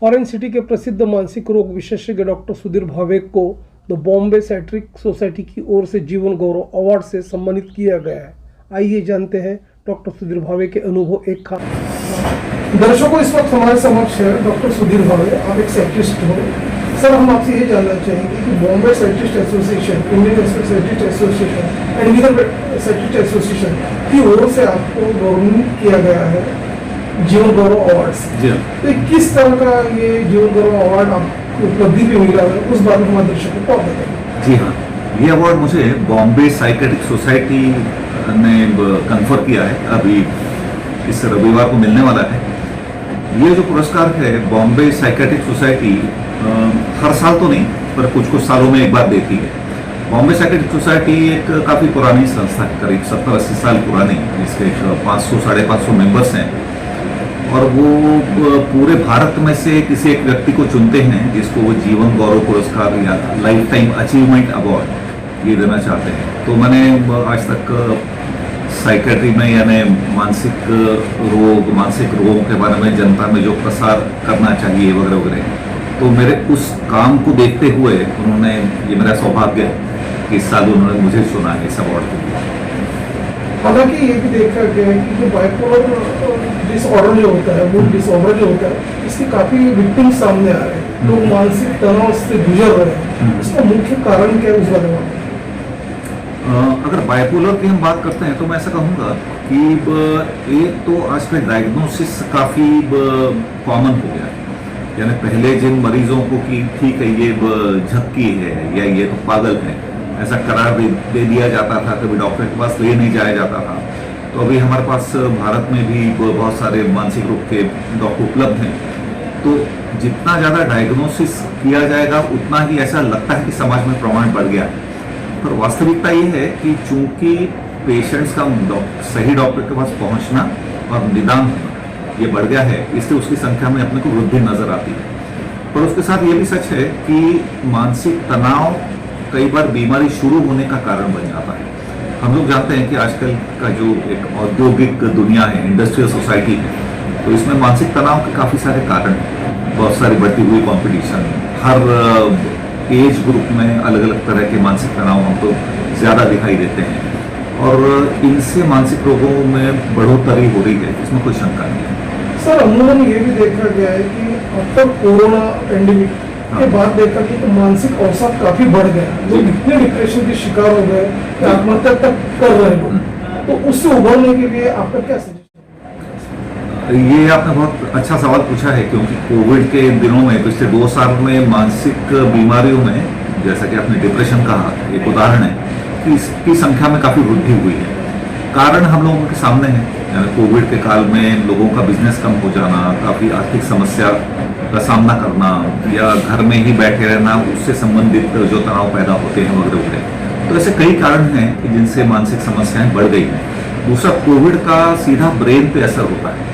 Orange city के प्रसिद्ध मानसिक रोग विशेषज्ञ डॉक्टर सुधीर भावे को द बॉम्बे साइकियाट्रिक सोसाइटी की ओर से जीवन गौरव अवार्ड से सम्मानित किया गया है। आइए जानते हैं डॉक्टर सुधीर भावे के अनुभव। एक खास दर्शकों, इस वक्त हमारे समक्ष है डॉक्टर सुधीर भावे। आप एक साइकियाट्रिस्ट हो सर। हम आपसे ये जानना चाहेंगे कि Bombay psychiatrist association, Indian psychiatrist association and Indian psychiatrist association की ओर से आपको गौरवान्वित किया गया है जीवन गौरव अवार्ड से। तो किस तरह का ये जीवन गौरव अवार्ड आपको उपलब्धि भी मिला है, उस बारे में हमारे दर्शकों को बताएं। जी हाँ, ये अवार्ड मुझे बॉम्बे साइकियाट्रिक सोसाइटी ने कन्फर किया है, अभी इस रविवार को मिलने वाला है। ये जो पुरस्कार है बॉम्बे साइकियाट्रिक सोसाइटी हर साल तो नहीं पर कुछ सालों में एक बार देती है। बॉम्बे साइकियाट्रिक सोसाइटी एक काफ़ी पुरानी संस्था है, करीब 70-80 साल पुरानी, जिसके 500-550 मेंबर्स हैं और वो पूरे भारत में से किसी एक व्यक्ति को चुनते हैं जिसको वो जीवन गौरव पुरस्कार या लाइफ टाइम अचीवमेंट अवार्ड ये देना चाहते हैं। तो मैंने आज तक साइकियाट्री में यानी मानसिक रोगों के बारे में जनता में जो प्रसार करना चाहिए वगैरह वगैरह, तो मेरे उस काम को देखते हुए उन्होंने, ये मेरा सौभाग्य है कि इस साल उन्होंने मुझे चुना है इस अवार्ड के लिए। हालांकि ये भी देखा गया है कि जो बाइपोलर डिसऑर्डर जो होता है, मूड डिसऑर्डर जो होता है, इसके काफी विक्टिम सामने आ रहे हैं, लोग मानसिक तनाव से गुजर रहे हैं। इसका मुख्य कारण क्या है, उस बारे में? अगर बाइपोलर की हम बात करते हैं तो मैं ऐसा कहूँगा कि एक तो आजकल डायग्नोसिस काफ़ी कॉमन हो गया है। यानी पहले जिन मरीजों को कि ठीक है ये झक्की है या ये तो पागल है ऐसा करार दे दिया जाता था, कभी डॉक्टर के पास ले नहीं जाया जाता था। तो अभी हमारे पास भारत में भी बहुत सारे मानसिक रोग के डॉक्टर उपलब्ध हैं। तो जितना ज़्यादा डायग्नोसिस किया जाएगा उतना ही ऐसा लगता है कि समाज में प्रमाण बढ़ गया है। पर वास्तविकता ये है कि चूंकि पेशेंट्स का सही डॉक्टर के पास पहुंचना और निदान होना ये बढ़ गया है, इसलिए उसकी संख्या में अपने को वृद्धि नजर आती है। पर उसके साथ ये भी सच है कि मानसिक तनाव कई बार बीमारी शुरू होने का कारण बन जाता है। हम लोग जानते हैं कि आजकल का जो एक औद्योगिक दुनिया है, इंडस्ट्रियल सोसाइटी है, तो इसमें मानसिक तनाव के काफ़ी सारे कारण हैं। बहुत सारी बढ़ती हुई कंपटीशन, हर एज ग्रुप में अलग अलग तरह के मानसिक तनाव हमको ज़्यादा दिखाई देते हैं और इनसे मानसिक रोगों में बढ़ोतरी हो रही है, इसमें कोई शंका नहीं है। सर, अमूमन ये भी देखा गया है कि आफ्टर कोरोना पेंडेमिक के बाद देखा कि तो मानसिक अवसाद काफी बढ़ गया, लोग इतने डिप्रेशन के शिकार हो गए कि आत्महत्या तक कर रहे हैं। तो उससे उभरने के लिए आपका क्या सजेशन? ये आपने बहुत अच्छा सवाल पूछा है, क्योंकि कोविड के दिनों में पिछले 2 साल में मानसिक बीमारियों में, जैसा कि आपने डिप्रेशन कहा, एक उदाहरण है कि इसकी संख्या में काफ़ी वृद्धि हुई है। कारण हम लोगों के सामने है। कोविड के काल में लोगों का बिजनेस कम हो जाना, काफ़ी आर्थिक समस्या का सामना करना या घर में ही बैठे रहना, उससे संबंधित जो तनाव पैदा होते हैं वगैरह वगैरह। तो ऐसे कई कारण हैं कि जिनसे मानसिक समस्याएं बढ़ गई हैं। दूसरा, कोविड का सीधा ब्रेन पे असर होता है,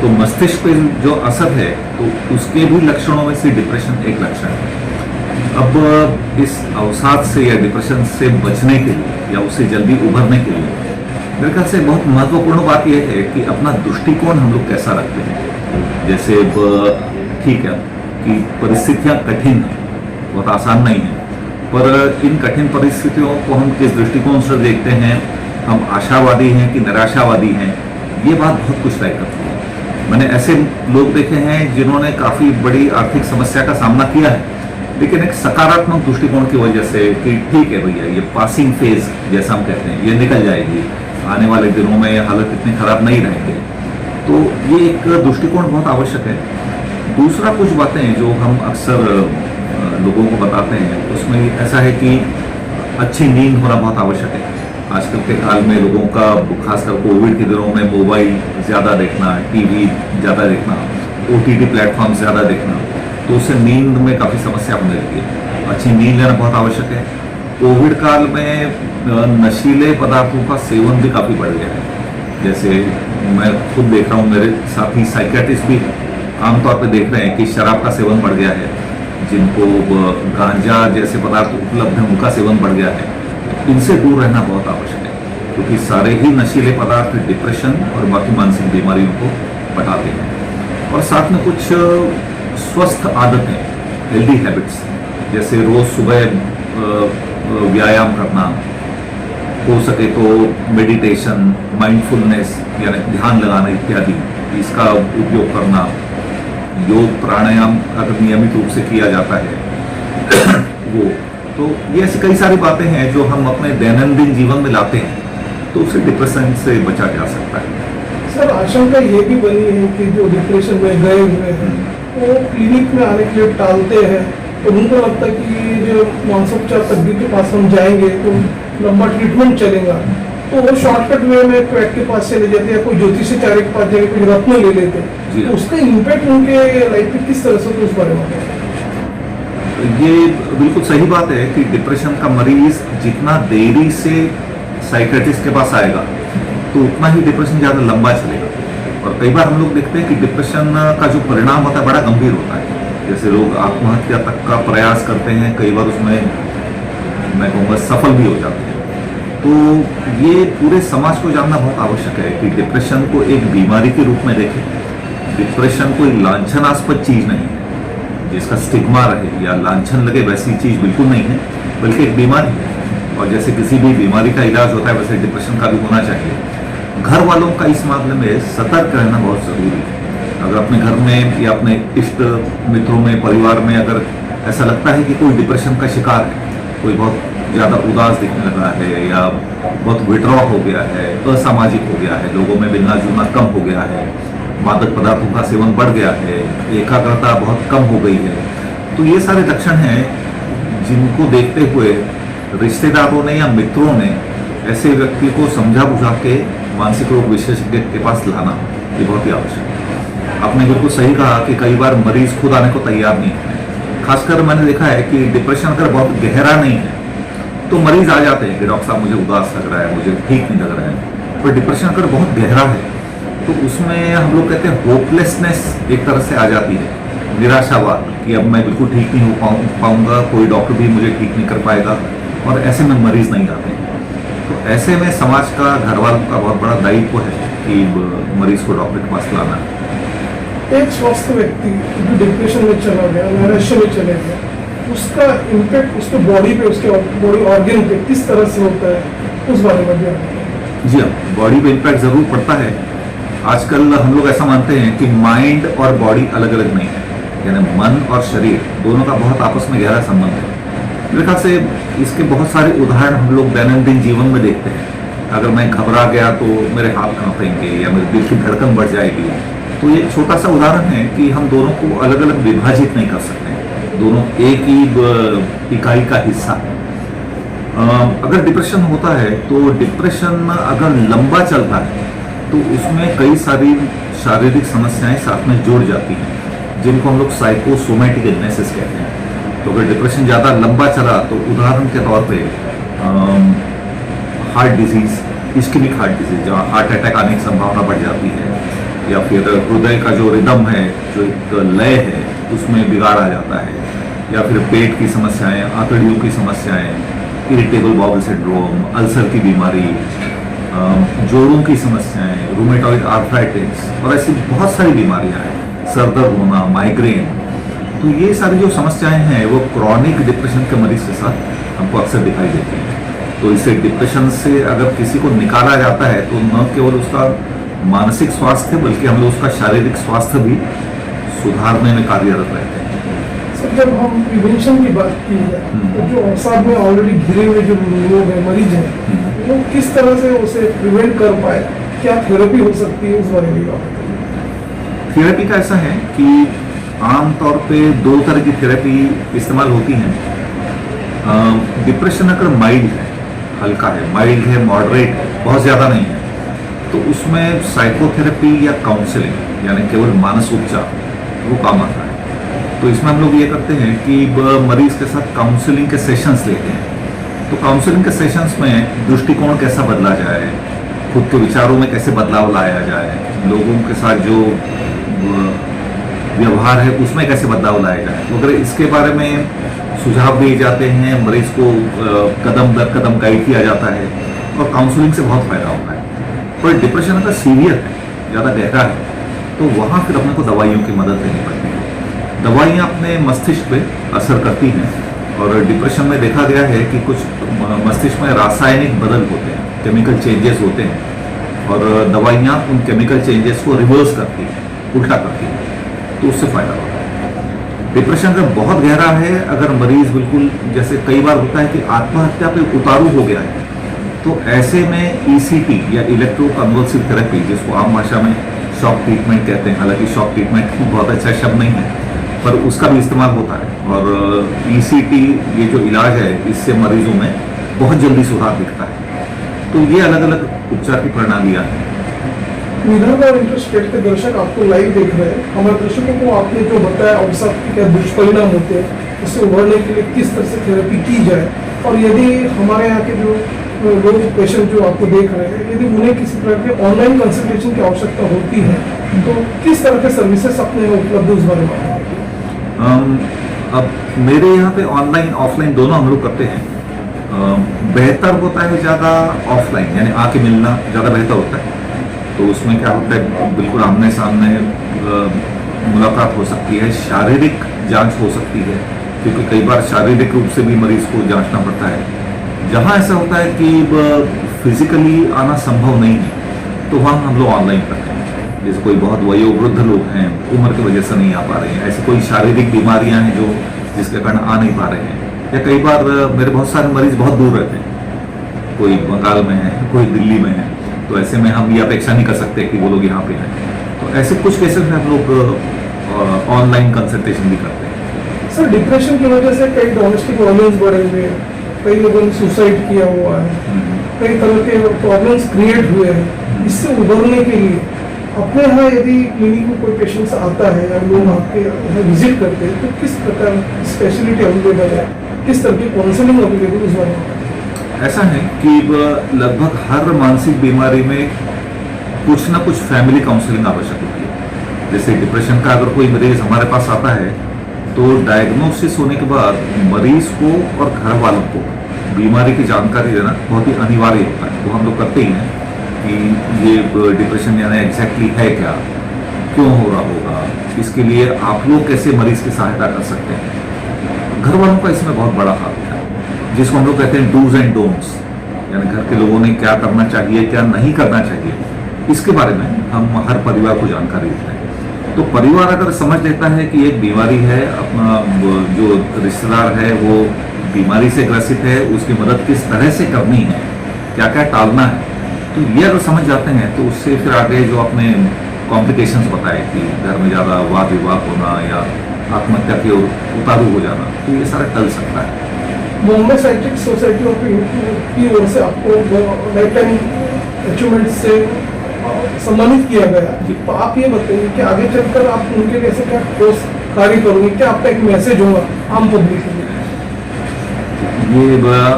तो मस्तिष्क पे जो असर है तो उसके भी लक्षणों में से डिप्रेशन एक लक्षण है। अब इस अवसाद से या डिप्रेशन से बचने के लिए या उससे जल्दी उभरने के लिए मेरे ख्याल से बहुत महत्वपूर्ण बात यह है कि अपना दृष्टिकोण हम लोग कैसा रखते हैं। जैसे ठीक है कि परिस्थितियां कठिन हैं, बहुत आसान नहीं है, पर इन कठिन परिस्थितियों को हम किस दृष्टिकोण से देखते हैं, हम आशावादी हैं कि निराशावादी हैं, ये बात बहुत कुछ तय करती है। मैंने ऐसे लोग देखे हैं जिन्होंने काफ़ी बड़ी आर्थिक समस्या का सामना किया है, लेकिन एक सकारात्मक दृष्टिकोण की वजह से कि ठीक है भैया, ये पासिंग फेज जैसा हम कहते हैं, ये निकल जाएगी, आने वाले दिनों में हालत इतनी खराब नहीं रहेंगे। तो ये एक दृष्टिकोण बहुत आवश्यक है। दूसरा, कुछ बातें जो हम अक्सर लोगों को बताते हैं उसमें ऐसा है कि अच्छी नींद होना बहुत आवश्यक है। आजकल के काल में लोगों का, खासकर कोविड के दिनों में, मोबाइल ज़्यादा देखना, टीवी ज़्यादा देखना, OTT प्लेटफॉर्म ज़्यादा देखना, तो उससे नींद में काफ़ी समस्या होने लगी है। अच्छी नींद लेना बहुत आवश्यक है। कोविड काल में नशीले पदार्थों का सेवन भी काफ़ी बढ़ गया है। जैसे मैं खुद देख रहा हूँ, मेरे साथी साइकियाट्रिस्ट भी आमतौर पर देख रहे हैं कि शराब का सेवन बढ़ गया है, जिनको गांजा जैसे पदार्थ उपलब्ध हैं उनका सेवन बढ़ गया है। इनसे दूर रहना बहुत आवश्यक है, क्योंकि सारे ही नशीले पदार्थ डिप्रेशन और बाकी मानसिक बीमारियों को बढ़ाते हैं। और साथ में कुछ स्वस्थ आदतें, हेल्दी हैबिट्स, जैसे रोज सुबह व्यायाम करना, हो सके तो मेडिटेशन, माइंडफुलनेस यानी ध्यान लगाना इत्यादि, इसका उपयोग करना, योग प्राणायाम अगर नियमित रूप से किया जाता है वो, तो ये ऐसी कई सारी बातें हैं जो हम अपने दैनंदिन जीवन में लाते हैं तो उससे डिप्रेशन से बचा जा सकता है। सर आशंका ये भी बनी है कि जो डिप्रेशन में गए हुए हैं वो क्लिनिक में आने के लिए टालते हैं, तो उनको लगता है कि जो मानसोपचार तज्ञ के पास हम जाएंगे तो लंबा ट्रीटमेंट चलेगा, तो वो शॉर्टकट वे में क्वैक के पास चले जाते हैं, कोई ज्योतिषाचार्य के पास जाके कोई रत्न ले लेते हैं, तो उसका इम्पैक्ट उनके लाइफ पे किस तरह से, तो उस बारे में ये बिल्कुल सही बात है कि डिप्रेशन का मरीज जितना देरी से साइकेट्रिस्ट के पास आएगा तो उतना ही डिप्रेशन ज़्यादा लंबा चलेगा। और कई बार हम लोग देखते हैं कि डिप्रेशन का जो परिणाम होता है बड़ा गंभीर होता है, जैसे लोग आत्महत्या तक का प्रयास करते हैं, कई बार उसमें मैं कहूँगा सफल भी हो जाते हैं। तो ये पूरे समाज को जानना बहुत आवश्यक है कि डिप्रेशन को एक बीमारी के रूप में देखें। डिप्रेशन कोई लांछनास्पद चीज़ नहीं है जिसका स्टिग्मा रहे या लांछन लगे, वैसी चीज़ बिल्कुल नहीं है, बल्कि एक बीमारी है। और जैसे किसी भी बीमारी का इलाज होता है वैसे डिप्रेशन का भी होना चाहिए। घर वालों का इस मामले में सतर्क रहना बहुत ज़रूरी है। अगर अपने घर में या अपने इष्ट मित्रों में, परिवार में अगर ऐसा लगता है कि कोई डिप्रेशन का शिकार है, कोई बहुत ज़्यादा उदास दिखने लगा है या बहुत विड्रॉ हो गया है, असामाजिक हो गया है, लोगों में मिलना जुलना कम हो गया है, मादक पदार्थों का सेवन बढ़ गया है, एकाग्रता बहुत कम हो गई है, तो ये सारे लक्षण हैं जिनको देखते हुए रिश्तेदारों ने या मित्रों ने ऐसे व्यक्ति को समझा बुझा के मानसिक रोग विशेषज्ञ के पास लाना ये बहुत ही आवश्यक है। आपने बिल्कुल सही कहा कि कई बार मरीज खुद आने को तैयार नहीं है। खासकर मैंने देखा है कि डिप्रेशन अगर बहुत गहरा नहीं है तो मरीज आ जाते हैं कि डॉक्टर साहब मुझे उदास लग रहा है, मुझे ठीक नहीं लग रहा है। पर डिप्रेशन अगर बहुत गहरा है तो उसमें हम लोग कहते हैं होपलेसनेस एक तरह से आ जाती है, निराशावाद कि अब मैं बिल्कुल ठीक नहीं हो पाऊंगा, कोई डॉक्टर भी मुझे ठीक नहीं कर पाएगा, और ऐसे में मरीज नहीं आते। तो ऐसे में समाज का, घर वालों का बहुत बड़ा दायित्व है कि मरीज को डॉक्टर के पास लाना। एक स्वस्थ व्यक्ति जो डिप्रेशन में चला गया, नैराश्य में चले गया, उसका इम्पैक्ट उसके बॉडी पे, उसके बॉडी ऑर्गन पे किस तरह से होता है, उस बारे में भी। जी हाँ, बॉडी पे इम्पैक्ट जरूर पड़ता है। आजकल हम लोग ऐसा मानते हैं कि माइंड और बॉडी अलग अलग नहीं है, यानी मन और शरीर दोनों का बहुत आपस में गहरा संबंध है। मेरे ख्याल से इसके बहुत सारे उदाहरण हम लोग दैनंदिन जीवन में देखते हैं। अगर मैं घबरा गया तो मेरे हाथ कांपेंगे या मेरे दिल की धड़कन बढ़ जाएगी, तो ये छोटा सा उदाहरण है कि हम दोनों को अलग अलग विभाजित नहीं कर सकते, दोनों एक ही इकाई का हिस्सा है। अगर डिप्रेशन होता है तो डिप्रेशन अगर लंबा चलता है तो उसमें कई सारी शारीरिक समस्याएं साथ में जुड़ जाती हैं, जिनको हम लोग साइकोसोमैटिक इलनेसेस कहते हैं। तो अगर डिप्रेशन ज़्यादा लंबा चला तो उदाहरण के तौर पे heart disease, ischemic heart disease, जहाँ हार्ट अटैक आने की संभावना बढ़ जाती है, या फिर हृदय का जो रिदम है, जो एक लय है, उसमें बिगाड़ आ जाता है, या फिर पेट की समस्याएं, आंतड़ियों की समस्याएं, इरिटेबल बाउल सिंड्रोम, अल्सर की बीमारी, जोड़ों की समस्याएं, रूमेटॉइड आर्थराइटिस और ऐसी बहुत सारी बीमारियां हैं, सर दर्द होना, माइग्रेन। तो ये सारी जो समस्याएं हैं वो क्रॉनिक डिप्रेशन के मरीज के साथ हमको अक्सर दिखाई देती हैं। तो इसे डिप्रेशन से अगर किसी को निकाला जाता है तो न केवल उसका मानसिक स्वास्थ्य बल्कि हम लोग उसका शारीरिक स्वास्थ्य भी सुधारने में कार्यरत रहते हैं। सर जब हम प्रिवेंशन की बात की है तो जो अवसाद में ऑलरेडी घिरे हुए जो लोग हैं, मरीज हैं, वो किस तरह से उसे प्रिवेंट कर पाए, क्या थेरेपी हो सकती है, उस बारे में बात करिए। थेरेपी का ऐसा है कि आमतौर पे दो तरह की थेरेपी इस्तेमाल होती हैं। डिप्रेशन अगर माइल्ड है, हल्का है, माइल्ड है, मॉडरेट है, बहुत ज़्यादा नहीं है, तो उसमें साइकोथेरेपी या काउंसलिंग यानी केवल मानसोपचार वो काम आता है। तो इसमें हम लोग ये करते हैं कि मरीज के साथ काउंसलिंग के सेशंस लेते हैं। तो काउंसलिंग के सेशंस में दृष्टिकोण कैसा बदला जाए, खुद के विचारों में कैसे बदलाव लाया जाए, लोगों के साथ जो व्यवहार है उसमें कैसे बदलाव लाया जाए, तो अगर इसके बारे में सुझाव दिए जाते हैं, मरीज को कदम दर कदम गाइड किया जाता है और काउंसलिंग से बहुत फायदा होता है। पर डिप्रेशन अगर सीवियर है, ज़्यादा गहरा है, तो वहाँ फिर अपने को दवाइयों की मदद लेनी पड़ती है। दवाइयाँ अपने मस्तिष्क पे असर करती हैं और डिप्रेशन में देखा गया है कि कुछ मस्तिष्क में रासायनिक बदल होते हैं, केमिकल चेंजेस होते हैं और दवाइयाँ उन केमिकल चेंजेस को रिवर्स करती हैं, उल्टा करती हैं, तो उससे फायदा होता है। डिप्रेशन अगर बहुत गहरा है, अगर मरीज बिल्कुल जैसे कई बार होता है कि आत्महत्या पे उतारू हो गया है, तो ऐसे में ECT या इलेक्ट्रोकन्वल्सिव थेरेपी, जिसको आम भाषा में शॉक ट्रीटमेंट कहते हैं, हालांकि शॉक ट्रीटमेंट बहुत अच्छा शब्द नहीं है पर उसका भी इस्तेमाल होता है और ECT ये जो इलाज है इससे मरीजों में बहुत जल्दी सुधार दिखता है। तो ये अलग अलग उपचार की प्रणालियाँ हैं। विदर्भ और इंटरस्टेट के दर्शक आपको लाइव देख रहे हैं, हमारे दर्शकों को आपने जो बताया अवसाद के क्या दुष्परिणाम होते हैं, उससे उभरने के लिए किस तरह से थेरेपी की जाए, और यदि हमारे यहाँ के जो लोग पेशेंट जो आपको देख रहे हैं, यदि उन्हें किसी तरह के ऑनलाइन कंसल्टेशन की आवश्यकता होती है तो किस तरह के सर्विसेज अपने यहाँ उपलब्ध उस बारे में? अब मेरे यहाँ पे ऑनलाइन ऑफलाइन दोनों हम लोग करते हैं। बेहतर होता है ज़्यादा ऑफलाइन, यानी आके मिलना ज़्यादा बेहतर होता है। तो उसमें क्या होता है, बिल्कुल आमने सामने मुलाकात हो सकती है, शारीरिक जांच हो सकती है, क्योंकि कई बार शारीरिक रूप से भी मरीज को जांचना पड़ता है। जहाँ ऐसा होता है कि फिजिकली आना संभव नहीं है तो वहाँ हम लोग ऑनलाइन करते हैं। जैसे कोई बहुत वयोवृद्ध लोग हैं, उम्र की वजह से नहीं आ पा रहे हैं, ऐसी कोई शारीरिक बीमारियां हैं जो जिसके कारण आ नहीं पा रहे हैं, या कई बार मेरे बहुत सारे मरीज बहुत दूर रहते हैं, कोई बंगाल में है, कोई दिल्ली में है, तो ऐसे में हम ये अपेक्षा नहीं कर सकते कि वो लोग यहाँ पे हैं। तो ऐसे कुछ केसेस में हम लोग ऑनलाइन कंसल्टेशन भी करते हैं। सर, डिप्रेशन की वजह से कई डोमेस्टिक वायलेंस बढ़े हुए हैं, कई लोगों ने सुसाइड किया हुआ है, कई तरह के प्रॉब्लम्स क्रिएट हुए हैं। इससे उभरने के लिए अपने यहाँ यदि क्लिनिक में कोई पेशेंट्स आता है या लोग आपके यहाँ विजिट करते हैं तो किस प्रकार स्पेशलिटी अवेलेबल है, किस तरह की काउंसलिंग अवेलेबल उस बारे में? ऐसा है कि लगभग हर मानसिक बीमारी में कुछ ना कुछ फैमिली काउंसलिंग आवश्यक होती है। जैसे डिप्रेशन का अगर कोई मरीज हमारे पास आता है तो डायग्नोसिस होने के बाद मरीज को और घर वालों को बीमारी की जानकारी देना बहुत ही अनिवार्य होता है। तो हम लोग करते ही हैं कि ये डिप्रेशन यानी एग्जैक्टली है क्या, क्यों हो रहा होगा, इसके लिए आप लोग कैसे मरीज की सहायता कर सकते हैं। घर वालों का इसमें बहुत बड़ा हाथ है, जिसको हम लोग कहते हैं डूज एंड डोंट्स, यानी घर के लोगों ने क्या करना चाहिए, क्या नहीं करना चाहिए, इसके बारे में हम हर परिवार को जानकारी देते हैं। तो परिवार अगर समझ लेता है कि एक बीमारी है, अपना जो रिश्तेदार है वो बीमारी से ग्रसित है, उसकी मदद किस तरह से करनी है, क्या क्या टालना है, तो ये अगर समझ जाते हैं तो उससे फिर आगे जो अपने कॉम्प्लिकेशंस बताए कि घर में ज़्यादा वाद विवाद होना या आत्महत्या की ओर उतारू हो जाना, तो ये सारा टल सकता है। बॉम्बे साइकियाट्रिक सोसाइटी की ओर से आपको लाइफ टाइम अचीवमेंट से सम्मानित किया गया, तो आप ये बताइए कि आगे चलकर आप उनके लिए ऐसे क्या ठोस कार्य करोगे, क्या आपका एक मैसेज होगा आम पब्लिक के लिए? ये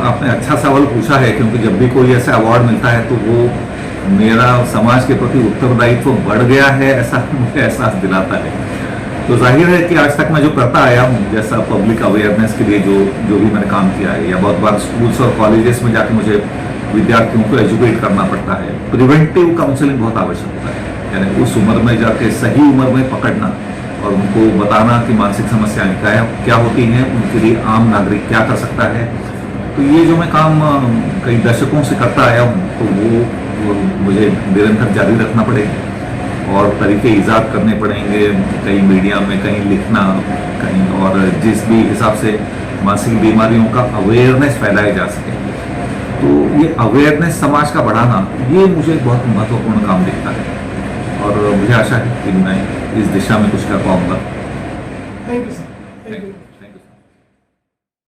आपने अच्छा सवाल पूछा है, क्योंकि जब भी कोई ऐसा अवार्ड मिलता है तो वो मेरा समाज के प्रति उत्तरदायित्व बढ़ गया है ऐसा मुझे एहसास दिलाता है। तो जाहिर है कि आज तक मैं जो करता आया हूँ, जैसा पब्लिक अवेयरनेस के लिए जो भी मैंने काम किया है, या बहुत बार स्कूल्स और कॉलेजेस में जाके मुझे विद्यार्थियों को एजुकेट करना पड़ता है। प्रिवेंटिव काउंसलिंग बहुत आवश्यक होता है, यानी उस उम्र में जाके सही उम्र में पकड़ना और उनको बताना कि मानसिक समस्याएं क्या होती हैं, उनके लिए आम नागरिक क्या कर सकता है। तो ये जो मैं काम कई दशकों से करता आया हूँ, तो वो मुझे निरंतर जारी रखना पड़ेगा और तरीके ईजाद करने पड़ेंगे, कहीं मीडिया में कहीं लिखना, कहीं और जिस भी हिसाब से मानसिक बीमारियों का अवेयरनेस फैलाया जा सके। तो ये अवेयरनेस समाज का बढ़ाना, ये मुझे बहुत महत्वपूर्ण काम दिखता है और मुझे आशा है कि मैं इस दिशा में कुछ कर पाऊंगा। Thank you sir, thank you.